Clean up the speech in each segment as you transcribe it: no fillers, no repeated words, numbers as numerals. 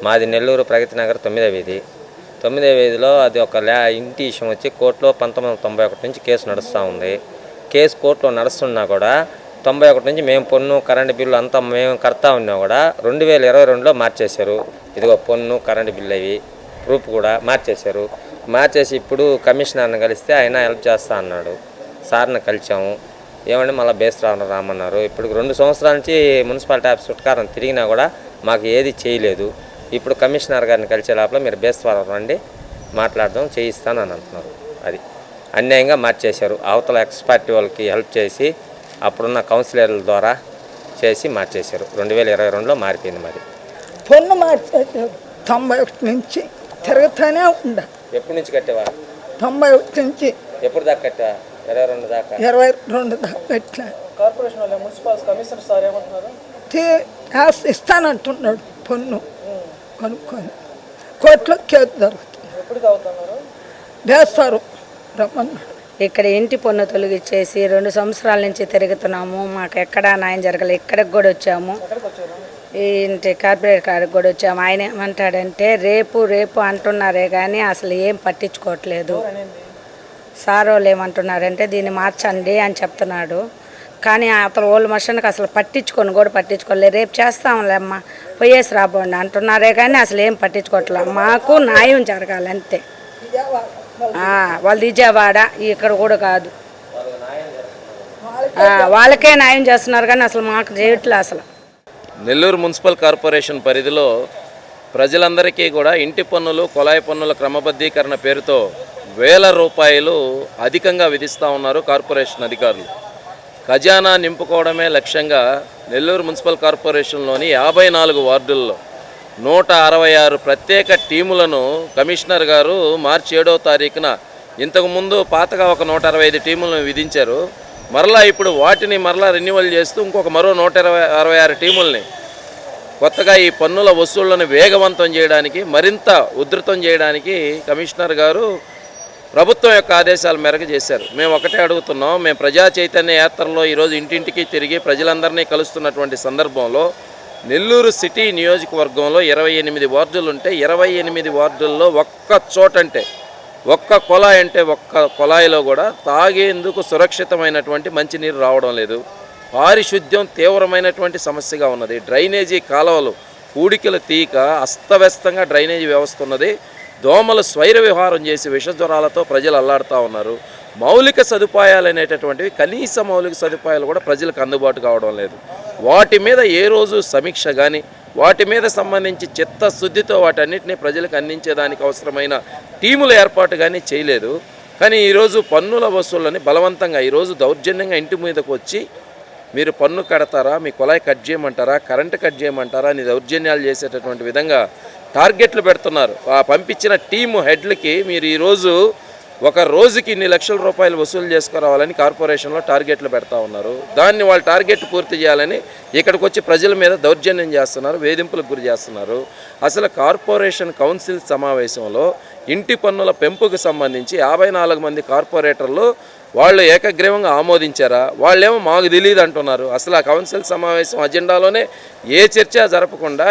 మాది నెల్లూరు ప్రగతి నగర్ 9వ వీధి. 9వ వీధిలో అది ఒక ఇంటి విషయం వచ్చి కోర్టులో 1991 నుంచి కేసు నడుస్తూ ఉంది. కేసు కోర్టులో నడుస్తున్నా కూడా 91 నుంచి మేము పన్ను కరెంటు బిల్లు అంతా మేము కడతా ఉన్నా కూడా 2022లో మార్చేశారు. ఇదిగో పన్ను కరెంటు బిల్లు అవి ప్రూఫ్ కూడా మార్చేశారు. మార్చేసి ఇప్పుడు కమిషనర్ని కలిస్తే ఆయన హెల్ప్ చేస్తా అన్నాడు. సార్ని కలిసాము. ఏమంటే మళ్ళీ బేస్రావు రామన్నారు. ఇప్పుడు 2 సంవత్సరాల నుంచి మున్సిపాలిటీ ఆఫీస్ చుట్కారం తిరిగినా కూడా మాకు ఏది చేయలేదు. ఇప్పుడు కమిషనర్ గారిని కలిసే లోపల మీరు బేస్వారం రండి మాట్లాడదాం చేయిస్తానని అంటున్నారు. అది అన్యాయంగా మార్చేశారు. అవతల ఎక్స్పర్ట్ వాళ్ళకి హెల్ప్ చేసి అప్పుడున్న కౌన్సిలర్ల ద్వారా చేసి మార్చేశారు. 2022లో మారిపోయింది. మరి పన్ను మార్చేశారు. 91 నుంచి తిరుగుతూనే ఉండ. ఎప్పటి నుంచి కట్టేవా? 91 నుంచి. ఎప్పుడు దాకా కట్టా? 22 దాకా. 22 దాకా పెట్టినా. కార్పొరేషన్ వాళ్ళు మున్సిపల్ కమిషనర్ సార్ ఏమంటున్నారు? ఇస్తానంటున్నాడు పన్ను కనుక్కొని. కోర్టులో కేసు జరుగుతుంది. ఎప్పుడు అవుతున్నారు? వేస్తారు రమ్మన్నాడు. ఇక్కడ ఇంటి పన్ను తొలగిచ్చేసి 2 సంవత్సరాల నుంచి తిరుగుతున్నాము. మాకు ఎక్కడా న్యాయం జరగలేదు. ఇక్కడికి కూడా వచ్చాము. ఇంటి కార్పొరేట్ కాడికి కూడా వచ్చాము. ఆయన ఏమంటాడంటే రేపు అంటున్నారే కానీ అసలు ఏం పట్టించుకోవట్లేదు. సార్ వాళ్ళు ఏమంటున్నారంటే దీన్ని మార్చండి అని చెప్తున్నాడు. కానీ అతను ఓల్డ్ మషన్కి అసలు పట్టించుకోలేదు. రేపు చేస్తాంలేమ్మా పోయేసి రాబోండి అంటున్నారే కానీ అసలు ఏం పట్టించుకోవట్లేదు. మాకు న్యాయం జరగాలి అంతే. వాళ్ళు విజయవాడ ఇక్కడ కూడా కాదు, వాళ్ళకే న్యాయం చేస్తున్నారు కానీ అసలు మాకు చేయట్లేదు. అసలు నెల్లూరు మున్సిపల్ కార్పొరేషన్ పరిధిలో ప్రజలందరికీ కూడా ఇంటి పన్నులు కుళాయి పన్నుల క్రమబద్ధీకరణ పేరుతో వేల రూపాయలు అధికంగా విధిస్తూ ఉన్నారు కార్పొరేషన్ అధికారులు. ఖజానా నింపుకోవడమే లక్ష్యంగా నెల్లూరు మున్సిపల్ కార్పొరేషన్లోని 54 వార్డుల్లో 166 ప్రత్యేక టీములను కమిషనర్ గారు మార్చి 7వ తారీఖున ఇంతకుముందు పాతగా ఒక 165 టీములను విధించారు. మరలా ఇప్పుడు వాటిని మరలా రెన్యువల్ చేస్తూ మరో 166 టీముల్ని కొత్తగా ఈ పన్నుల వసూళ్లను వేగవంతం చేయడానికి మరింత ఉధృతం చేయడానికి కమిషనర్ గారు ప్రభుత్వం యొక్క ఆదేశాల మేరకు చేశారు. మేము ఒకటే అడుగుతున్నాం. మేము ప్రజా చైతన్య యాత్రలో ఈరోజు ఇంటింటికి తిరిగి ప్రజలందరినీ కలుస్తున్నటువంటి సందర్భంలో నెల్లూరు సిటీ నియోజకవర్గంలో 28 వార్డులు ఉంటే 28 వార్డుల్లో ఒక్క కొలాయిలో కూడా తాగేందుకు సురక్షితమైనటువంటి మంచినీరు రావడం లేదు. పారిశుద్ధ్యం తీవ్రమైనటువంటి సమస్యగా ఉన్నది. డ్రైనేజీ కాలువలు పూడికలు తీక అస్తవ్యస్తంగా డ్రైనేజీ వ్యవస్థ ఉన్నది. దోమలు స్వైర విహారం చేసి విషజ్వరాలతో ప్రజలు అల్లాడుతూ ఉన్నారు. మౌలిక సదుపాయాలు అనేటటువంటివి కనీస మౌలిక సదుపాయాలు కూడా ప్రజలకు అందుబాటు కావడం లేదు. వాటి మీద ఏ రోజు సమీక్ష కానీ వాటి మీద సంబంధించి చిత్తశుద్ధితో వాటన్నిటినీ ప్రజలకు అందించేదానికి అవసరమైన టీముల ఏర్పాటు కానీ చేయలేదు. కానీ ఈరోజు పన్నుల వసూళ్ళని బలవంతంగా ఈరోజు దౌర్జన్యంగా ఇంటి మీదకు వచ్చి మీరు పన్ను కడతారా, మీ కుళాయి కట్ చేయమంటారా, కరెంటు కట్ చేయమంటారా అని దౌర్జన్యాలు చేసేటటువంటి విధంగా టార్గెట్లు పెడుతున్నారు. ఆ పంపించిన టీము హెడ్లకి మీరు ఈరోజు ఒక రోజుకి ఇన్ని లక్షల రూపాయలు వసూలు చేసుకురావాలని కార్పొరేషన్లో టార్గెట్లు పెడతా ఉన్నారు. దాన్ని వాళ్ళు టార్గెట్ పూర్తి చేయాలని ఇక్కడికి వచ్చి ప్రజల మీద దౌర్జన్యం చేస్తున్నారు, వేధింపులకు గురి చేస్తున్నారు. అసలు కార్పొరేషన్ కౌన్సిల్ సమావేశంలో ఇంటి పన్నుల పెంపుకు సంబంధించి 54 మంది కార్పొరేటర్లు వాళ్ళు ఏకగ్రీవంగా ఆమోదించారా? వాళ్ళేమో మాకు తెలియదు అంటున్నారు. అసలు ఆ కౌన్సిల్ సమావేశం అజెండాలోనే ఏ చర్చ జరపకుండా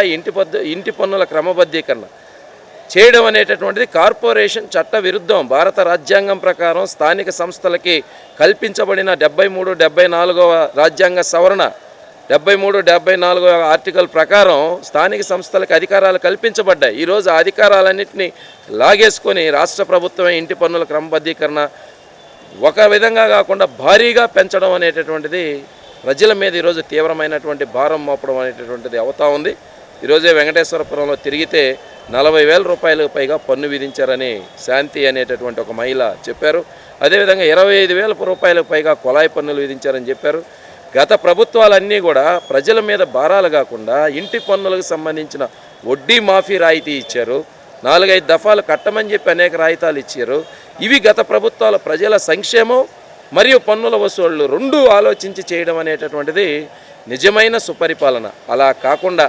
ఇంటి పన్నుల క్రమబద్ధీకరణ చేయడం అనేటటువంటిది కార్పొరేషన్ చట్ట విరుద్ధం. భారత రాజ్యాంగం ప్రకారం స్థానిక సంస్థలకి కల్పించబడిన 73, 74వ రాజ్యాంగ సవరణ 73, 74వ ఆర్టికల్ ప్రకారం స్థానిక సంస్థలకు అధికారాలు కల్పించబడ్డాయి. ఈరోజు ఆ అధికారాలన్నింటినీ లాగేసుకొని రాష్ట్ర ప్రభుత్వమే ఇంటి పన్నుల క్రమబద్ధీకరణ ఒక విధంగా కాకుండా భారీగా పెంచడం అనేటటువంటిది ప్రజల మీద ఈరోజు తీవ్రమైనటువంటి భారం మోపడం అనేటటువంటిది అవుతా ఉంది. ఈరోజే వెంకటేశ్వరపురంలో తిరిగితే 40,000 రూపాయలకు పైగా పన్ను విధించారని శాంతి అనేటటువంటి ఒక మహిళ చెప్పారు. అదేవిధంగా 25,000 రూపాయలకు పైగా కుళాయి పన్నులు విధించారని చెప్పారు. గత ప్రభుత్వాలన్నీ కూడా ప్రజల మీద భారాలు కాకుండా ఇంటి పన్నులకు సంబంధించిన వడ్డీ మాఫీ రాయితీ ఇచ్చారు. 4-5 దఫాలు కట్టమని చెప్పి అనేక రాయితీలు ఇచ్చారు. ఇవి గత ప్రభుత్వాల ప్రజల సంక్షేమం మరియు పన్నుల వసూళ్లు రెండు ఆలోచించి చేయడం అనేటటువంటిది నిజమైన సుపరిపాలన. అలా కాకుండా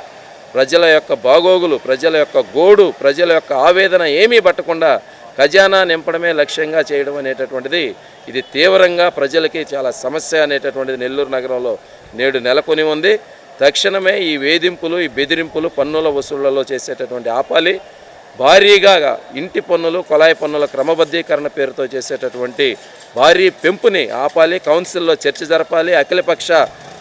ప్రజల యొక్క బాగోగులు, ప్రజల యొక్క గోడు, ప్రజల యొక్క ఆవేదన ఏమీ పట్టకుండా ఖజానా నింపడమే లక్ష్యంగా చేయడం అనేటటువంటిది ఇది తీవ్రంగా ప్రజలకి చాలా సమస్య అనేటటువంటిది నెల్లూరు నగరంలో నేడు నెలకొని ఉంది. తక్షణమే ఈ వేధింపులు, ఈ బెదిరింపులు పన్నుల వసూళ్లలో చేసేటటువంటి ఆపాలి. భారీగా ఇంటి పన్నులు, కొలాయి పన్నుల క్రమబద్ధీకరణ పేరుతో చేసేటటువంటి భారీ పెంపుని ఆపాలి. కౌన్సిల్లో చర్చ జరపాలి. అఖిలపక్ష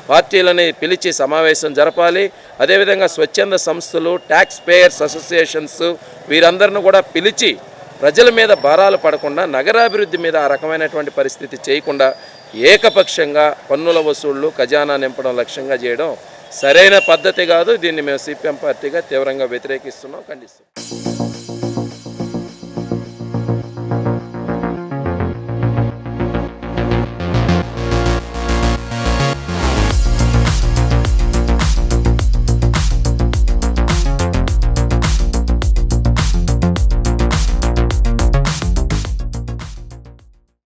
పార్టీలని పిలిచి సమావేశం జరపాలి. అదేవిధంగా స్వచ్ఛంద సంస్థలు, ట్యాక్స్ పేయర్స్ అసోసియేషన్స్ వీరందరిని కూడా పిలిచి ప్రజల మీద భారాలు పడకుండా నగరాభివృద్ధి మీద ఆ రకమైనటువంటి పరిస్థితి చేయకుండా ఏకపక్షంగా పన్నుల వసూళ్లు, ఖజానా నింపడం లక్ష్యంగా చేయడం సరైన పద్ధతి కాదు. దీన్ని మేము సిపిఎం పార్టీగా తీవ్రంగా వ్యతిరేకిస్తున్నాం, ఖండిస్తున్నాం.